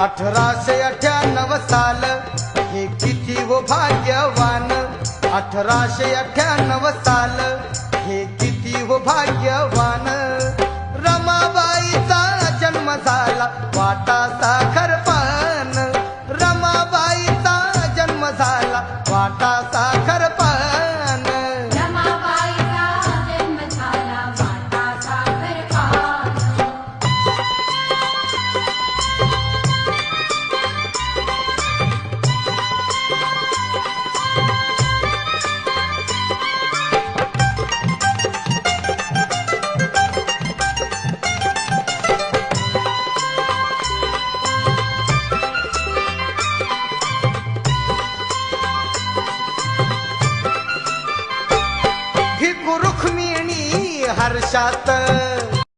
1898 साल हे किती वो भाग्यवान, 1898 साल हे किती वो भाग्यवान. रमाबाईचा जन्म झाला वाटा साखर पान, रमाबाईचा जन्म झाला वाटा साखर पान. रमाबाईचा जन्म झाला वाटा साखर पान. रुक्मिणी हर्षात